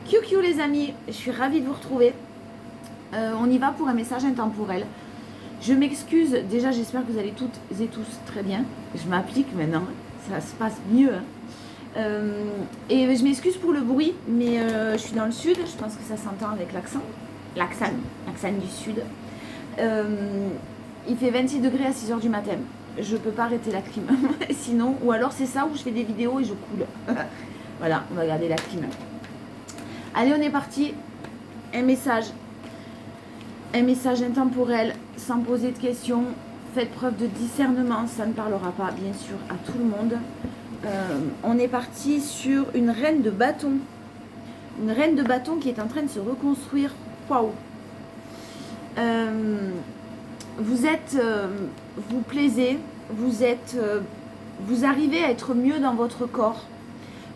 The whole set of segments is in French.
QQ les amis, je suis ravie de vous retrouver. On y va pour un message intemporel. Je m'excuse, déjà j'espère que vous allez toutes et tous très bien. Je m'applique maintenant, ça se passe mieux. Et je m'excuse pour le bruit, mais je suis dans le sud, je pense que ça s'entend avec l'accent du sud. Il fait 26 degrés à 6h du matin. Je peux pas arrêter la clim. Sinon, ou alors c'est ça où je fais des vidéos et je coule. Voilà, on va garder la clim. Allez, on est parti. Un message intemporel, sans poser de questions. Faites preuve de discernement, ça ne parlera pas bien sûr à tout le monde. On est parti sur une reine de bâton. Une reine de bâton qui est en train de se reconstruire. Waouh. Vous plaisez, vous arrivez à être mieux dans votre corps,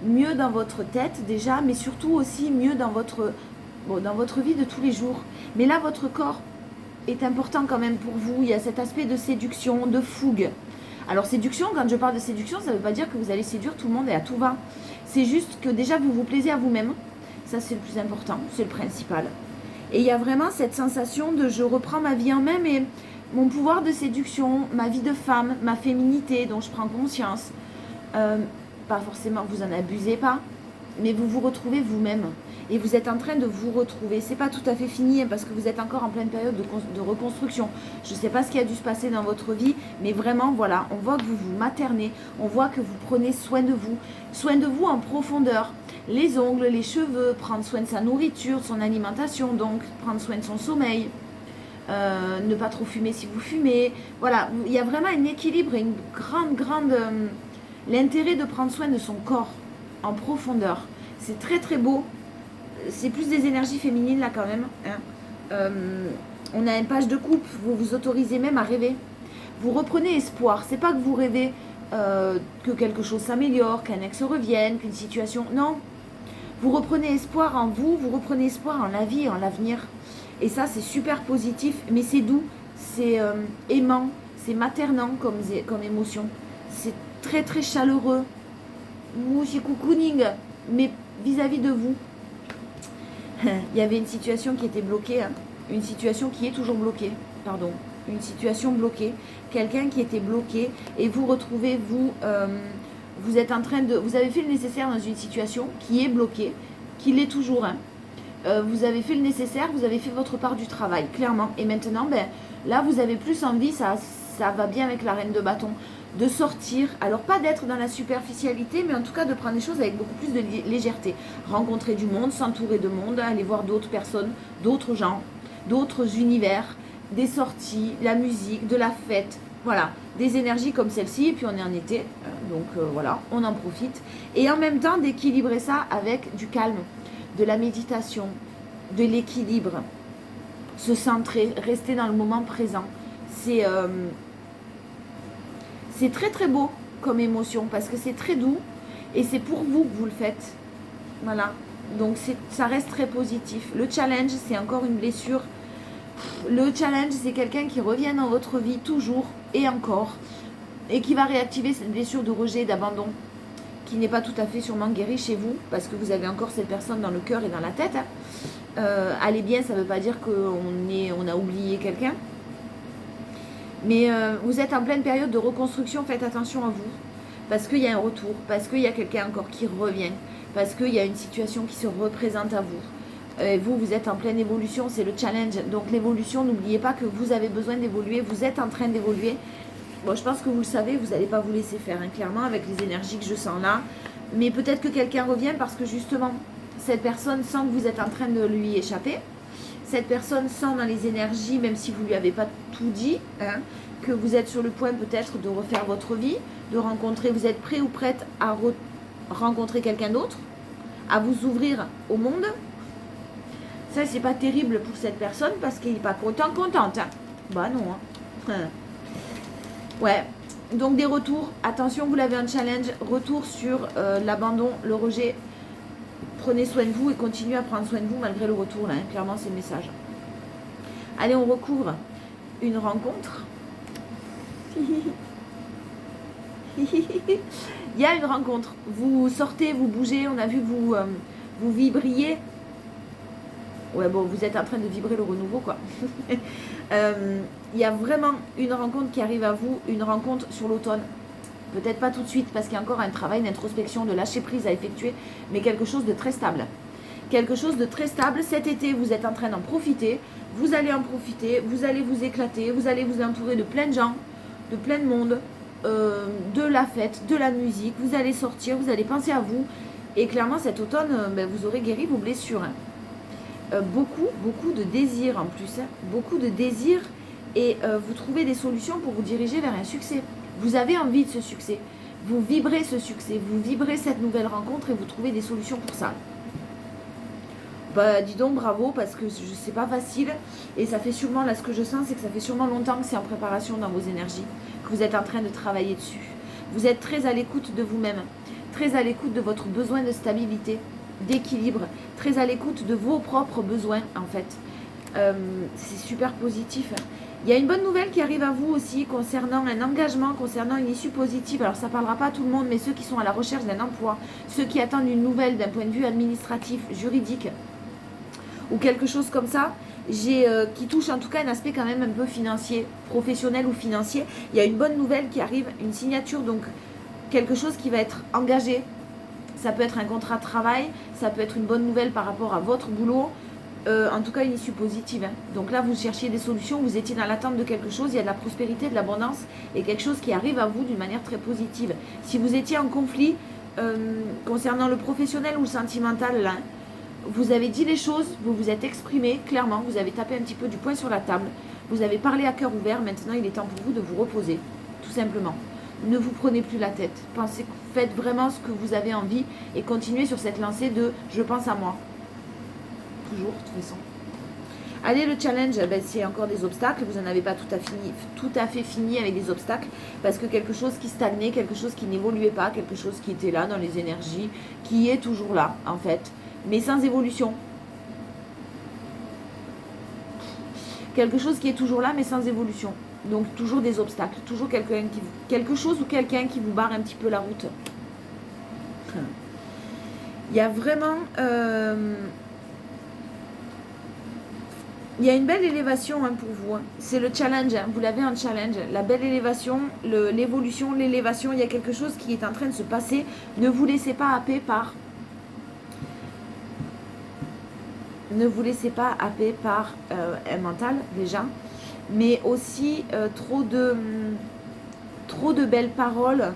mieux dans votre tête déjà, mais surtout aussi mieux dans votre vie de tous les jours. Mais là, votre corps est important quand même pour vous. Il y a cet aspect de séduction, de fougue. Alors séduction, quand je parle de séduction, ça ne veut pas dire que vous allez séduire tout le monde et à tout va. C'est juste que déjà vous vous plaisez à vous-même. Ça c'est le plus important, c'est le principal. Et il y a vraiment cette sensation de je reprends ma vie en main, mais mon pouvoir de séduction, ma vie de femme, ma féminité dont je prends conscience. Pas forcément, vous en abusez pas, mais vous vous retrouvez vous-même. Et vous êtes en train de vous retrouver. C'est pas tout à fait fini hein, parce que vous êtes encore en pleine période de reconstruction. Je ne sais pas ce qui a dû se passer dans votre vie, mais vraiment, voilà, on voit que vous vous maternez, on voit que vous prenez soin de vous en profondeur. Les ongles, les cheveux, prendre soin de sa nourriture, de son alimentation, donc prendre soin de son sommeil. Ne pas trop fumer si vous fumez. Voilà, il y a vraiment un équilibre et une grande... l'intérêt de prendre soin de son corps en profondeur. C'est très très beau. C'est plus des énergies féminines là quand même. Hein. On a une page de coupe. Vous vous autorisez même à rêver. Vous reprenez espoir. C'est pas que vous rêvez que quelque chose s'améliore, qu'un ex revienne, qu'une situation... Non. Vous reprenez espoir en vous. Vous reprenez espoir en la vie et en l'avenir. Et ça, c'est super positif. Mais c'est doux. C'est aimant. C'est maternant comme émotion. C'est très très chaleureux. Mouchi cocooning. Mais vis-à-vis de vous. Il y avait une situation qui était bloquée, hein. Une situation qui est toujours bloquée, pardon, une situation bloquée, quelqu'un qui était bloqué et vous retrouvez, vous êtes en train de, vous avez fait le nécessaire dans une situation qui est bloquée, qui l'est toujours, hein. Vous avez fait le nécessaire, vous avez fait votre part du travail, clairement, et maintenant, là vous avez plus envie, ça va bien avec la reine de bâton, de sortir, alors pas d'être dans la superficialité, mais en tout cas de prendre les choses avec beaucoup plus de légèreté. Rencontrer du monde, s'entourer de monde, aller voir d'autres personnes, d'autres gens, d'autres univers, des sorties, la musique, de la fête, voilà, des énergies comme celle-ci, et puis on est en été, donc voilà, on en profite. Et en même temps d'équilibrer ça avec du calme, de la méditation, de l'équilibre, se centrer, rester dans le moment présent. C'est très très beau comme émotion parce que c'est très doux et c'est pour vous que vous le faites. Voilà. Donc ça reste très positif. Le challenge, c'est encore une blessure. Le challenge, c'est quelqu'un qui revient dans votre vie toujours et encore et qui va réactiver cette blessure de rejet, d'abandon qui n'est pas tout à fait sûrement guérie chez vous parce que vous avez encore cette personne dans le cœur et dans la tête. Allez bien, ça ne veut pas dire qu'on a oublié quelqu'un. Mais vous êtes en pleine période de reconstruction, faites attention à vous. Parce qu'il y a un retour, parce qu'il y a quelqu'un encore qui revient, parce qu'il y a une situation qui se représente à vous. Et vous êtes en pleine évolution, c'est le challenge. Donc l'évolution, n'oubliez pas que vous avez besoin d'évoluer, vous êtes en train d'évoluer. Bon, je pense que vous le savez, vous n'allez pas vous laisser faire, hein, clairement, avec les énergies que je sens là. Mais peut-être que quelqu'un revient parce que justement, cette personne sent que vous êtes en train de lui échapper. Cette personne sent dans les énergies, même si vous ne lui avez pas tout dit, hein, que vous êtes sur le point peut-être de refaire votre vie, de rencontrer, vous êtes prêt ou prête à rencontrer quelqu'un d'autre, à vous ouvrir au monde. Ça, c'est pas terrible pour cette personne parce qu'il n'est pas contente. Hein. Bah non. Hein. Ouais. Donc des retours. Attention, vous l'avez un challenge. Retour sur l'abandon, le rejet. Prenez soin de vous et continuez à prendre soin de vous malgré le retour. Là, hein. Clairement, c'est le message. Allez, on recouvre une rencontre. Il y a une rencontre. Vous sortez, vous bougez. On a vu que vous vibriez Ouais, bon, vous êtes en train de vibrer le renouveau, quoi. Il y a vraiment une rencontre qui arrive à vous, une rencontre sur l'automne. Peut-être pas tout de suite, parce qu'il y a encore un travail d'introspection, de lâcher prise à effectuer, mais quelque chose de très stable. Quelque chose de très stable. Cet été, vous êtes en train d'en profiter. Vous allez en profiter, vous allez vous éclater, vous allez vous entourer de plein de gens, de plein de monde, de la fête, de la musique. Vous allez sortir, vous allez penser à vous. Et clairement, cet automne, vous aurez guéri vos blessures. Beaucoup de désirs en plus. Beaucoup de désirs. Et vous trouvez des solutions pour vous diriger vers un succès. Vous avez envie de ce succès. Vous vibrez ce succès. Vous vibrez cette nouvelle rencontre et vous trouvez des solutions pour ça. Dis donc bravo, parce que c'est pas facile. Et ça fait sûrement, là ce que je sens, c'est que ça fait sûrement longtemps que c'est en préparation dans vos énergies. Que vous êtes en train de travailler dessus. Vous êtes très à l'écoute de vous-même. Très à l'écoute de votre besoin de stabilité, d'équilibre. Très à l'écoute de vos propres besoins en fait. C'est super positif. Il y a une bonne nouvelle qui arrive à vous aussi concernant un engagement, concernant une issue positive. Alors ça ne parlera pas à tout le monde, mais ceux qui sont à la recherche d'un emploi, ceux qui attendent une nouvelle d'un point de vue administratif, juridique, ou quelque chose comme ça, qui touche en tout cas un aspect quand même un peu financier, professionnel ou financier. Il y a une bonne nouvelle qui arrive, une signature, donc quelque chose qui va être engagé. Ça peut être un contrat de travail, ça peut être une bonne nouvelle par rapport à votre boulot. En tout cas une issue positive. Donc là, vous cherchiez des solutions, vous étiez dans l'attente de quelque chose, il y a de la prospérité, de l'abondance et quelque chose qui arrive à vous d'une manière très positive. Si vous étiez en conflit concernant le professionnel ou le sentimental, là, vous avez dit les choses, vous vous êtes exprimé clairement, vous avez tapé un petit peu du poing sur la table, vous avez parlé à cœur ouvert, maintenant il est temps pour vous de vous reposer, tout simplement. Ne vous prenez plus la tête, pensez, faites vraiment ce que vous avez envie et continuez sur cette lancée de « je pense à moi ». Toujours, de toute façon. Allez, le challenge, c'est encore des obstacles. Vous n'en avez pas tout à fait fini avec des obstacles. Parce que quelque chose qui stagnait, quelque chose qui n'évoluait pas, quelque chose qui était là dans les énergies, qui est toujours là, en fait. Mais sans évolution. Quelque chose qui est toujours là, mais sans évolution. Donc, toujours des obstacles. Toujours quelque chose ou quelqu'un qui vous barre un petit peu la route. Il y a vraiment... il y a une belle élévation pour vous. C'est le challenge. Vous l'avez en challenge. La belle élévation, l'évolution, l'élévation. Il y a quelque chose qui est en train de se passer. Ne vous laissez pas happer par... Ne vous laissez pas happer par un mental, déjà. Mais aussi trop de belles paroles.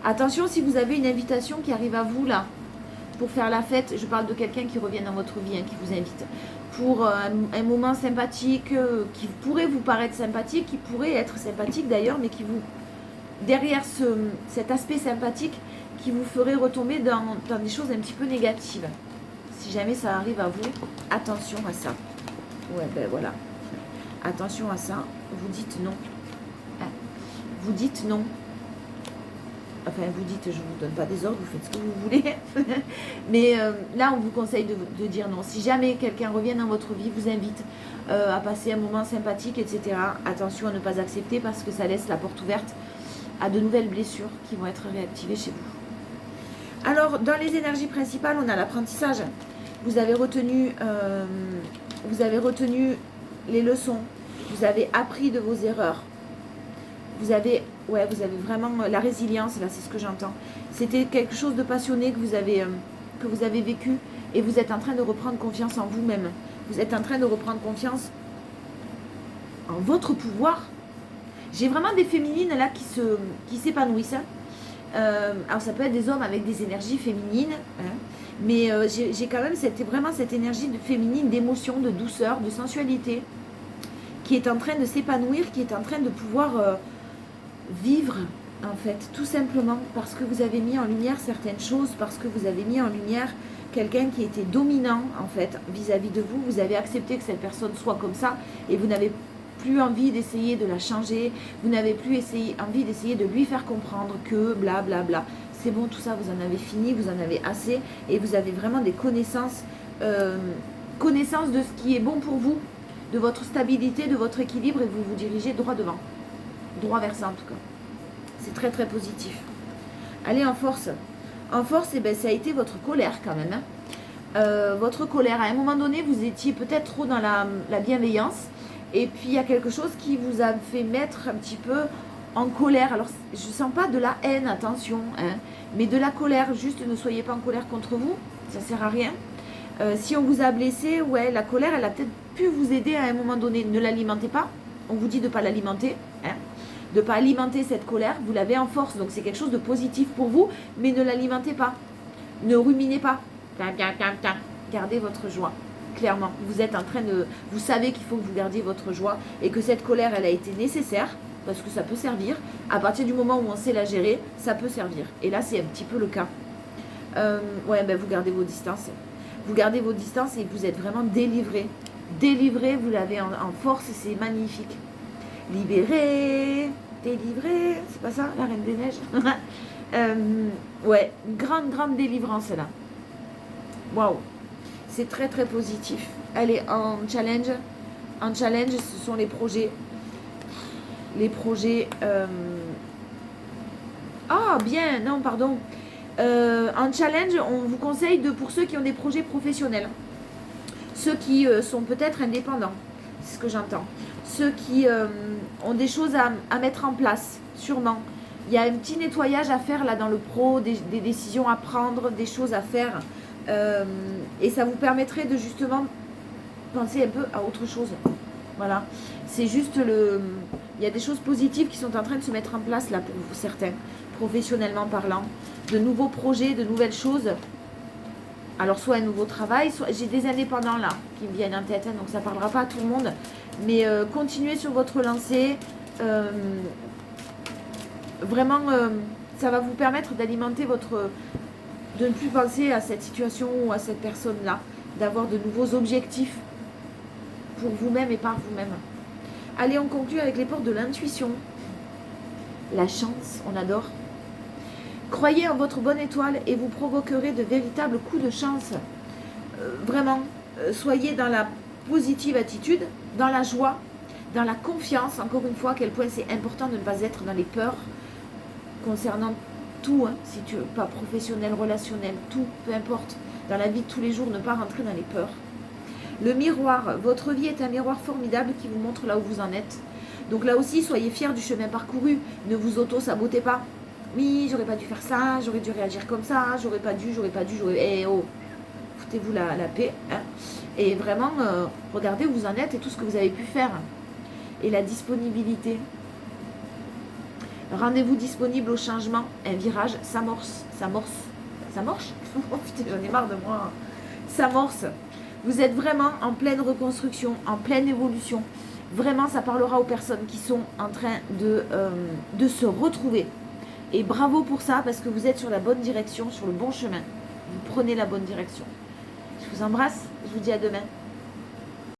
Attention, si vous avez une invitation qui arrive à vous, là, pour faire la fête, je parle de quelqu'un qui revient dans votre vie, qui vous invite. Pour un moment sympathique, qui pourrait vous paraître sympathique, qui pourrait être sympathique d'ailleurs, mais qui vous, derrière cet aspect sympathique, qui vous ferait retomber dans des choses un petit peu négatives. Si jamais ça arrive à vous, attention à ça. Ouais, voilà. Attention à ça. Vous dites non. Vous dites non. Enfin, vous dites, je ne vous donne pas des ordres, vous faites ce que vous voulez. Mais là, on vous conseille de dire non. Si jamais quelqu'un revient dans votre vie, vous invite à passer un moment sympathique, etc. Attention à ne pas accepter parce que ça laisse la porte ouverte à de nouvelles blessures qui vont être réactivées chez vous. Alors, dans les énergies principales, on a l'apprentissage. Vous avez retenu les leçons. Vous avez appris de vos erreurs. Vous avez vraiment la résilience, là, c'est ce que j'entends. C'était quelque chose de passionné que vous avez vécu et vous êtes en train de reprendre confiance en vous-même. Vous êtes en train de reprendre confiance en votre pouvoir. J'ai vraiment des féminines là qui s'épanouissent. Alors ça peut être des hommes avec des énergies féminines, mais j'ai quand même vraiment cette énergie féminine, d'émotion, de douceur, de sensualité, qui est en train de s'épanouir, qui est en train de pouvoir... vivre en fait, tout simplement parce que vous avez mis en lumière certaines choses, parce que vous avez mis en lumière quelqu'un qui était dominant en fait vis-à-vis de vous. Vous avez accepté que cette personne soit comme ça et vous n'avez plus envie d'essayer de la changer, vous n'avez plus envie d'essayer de lui faire comprendre que blablabla. Bla bla. C'est bon, tout ça, vous en avez fini, vous en avez assez et vous avez vraiment des connaissances de ce qui est bon pour vous, de votre stabilité, de votre équilibre et vous vous dirigez droit devant. Droit vers ça en tout cas. C'est très très positif. Allez, en force. En force, ça a été votre colère quand même. votre colère. À un moment donné, vous étiez peut-être trop dans la bienveillance. Et puis, il y a quelque chose qui vous a fait mettre un petit peu en colère. Alors, je ne sens pas de la haine, attention, hein, mais de la colère. Juste, ne soyez pas en colère contre vous. Ça ne sert à rien. Si on vous a blessé, ouais, la colère, elle a peut-être pu vous aider à un moment donné. Ne l'alimentez pas. On vous dit de ne pas l'alimenter. Hein, de ne pas alimenter cette colère. Vous l'avez en force. Donc, c'est quelque chose de positif pour vous. Mais ne l'alimentez pas. Ne ruminez pas. Gardez votre joie. Clairement, vous êtes en train de... Vous savez qu'il faut que vous gardiez votre joie et que cette colère, elle a été nécessaire parce que ça peut servir. À partir du moment où on sait la gérer, ça peut servir. Et là, c'est un petit peu le cas. Ouais, ben vous gardez vos distances. Vous gardez vos distances et vous êtes vraiment délivré. Délivré, vous l'avez en force et c'est magnifique. Libéré, délivré, c'est pas ça, la Reine des Neiges. Ouais, une grande délivrance là. Waouh, c'est très très positif. Allez, en challenge. En challenge, ce sont les projets. Les projets... Ah, bien, non, pardon. En challenge, on vous conseille pour ceux qui ont des projets professionnels. Ceux qui sont peut-être indépendants, c'est ce que j'entends. Ceux qui ont des choses à mettre en place, sûrement. Il y a un petit nettoyage à faire là dans le pro, des décisions à prendre, des choses à faire. Et ça vous permettrait de justement penser un peu à autre chose. Voilà. C'est juste il y a des choses positives qui sont en train de se mettre en place là pour certains, professionnellement parlant. De nouveaux projets, de nouvelles choses. Alors soit un nouveau travail, soit j'ai des indépendants là qui me viennent en tête, hein, donc ça ne parlera pas à tout le monde. Mais continuez sur votre lancée. Vraiment, ça va vous permettre d'alimenter votre... de ne plus penser à cette situation ou à cette personne-là, d'avoir de nouveaux objectifs pour vous-même et par vous-même. Allez, on conclut avec les portes de l'intuition. La chance, on adore. Croyez en votre bonne étoile et vous provoquerez de véritables coups de chance. Vraiment, soyez dans la positive attitude, dans la joie, dans la confiance. Encore une fois, à quel point c'est important de ne pas être dans les peurs concernant tout, hein, si tu veux, pas professionnel, relationnel, tout, peu importe. Dans la vie de tous les jours, ne pas rentrer dans les peurs. Le miroir, votre vie est un miroir formidable qui vous montre là où vous en êtes. Donc là aussi, soyez fiers du chemin parcouru. Ne vous auto-sabotez pas. Oui, j'aurais pas dû faire ça, j'aurais dû réagir comme ça, j'aurais pas dû. Eh oh, foutez-vous la paix. Hein. Et vraiment, regardez où vous en êtes et tout ce que vous avez pu faire. Et la disponibilité. Rendez-vous disponible au changement. Un virage s'amorce. Ça marche. Oh putain, j'en ai marre de moi. S'amorce. Vous êtes vraiment en pleine reconstruction, en pleine évolution. Vraiment, ça parlera aux personnes qui sont en train de se retrouver. Et bravo pour ça, parce que vous êtes sur la bonne direction, sur le bon chemin. Vous prenez la bonne direction. Je vous embrasse, je vous dis à demain.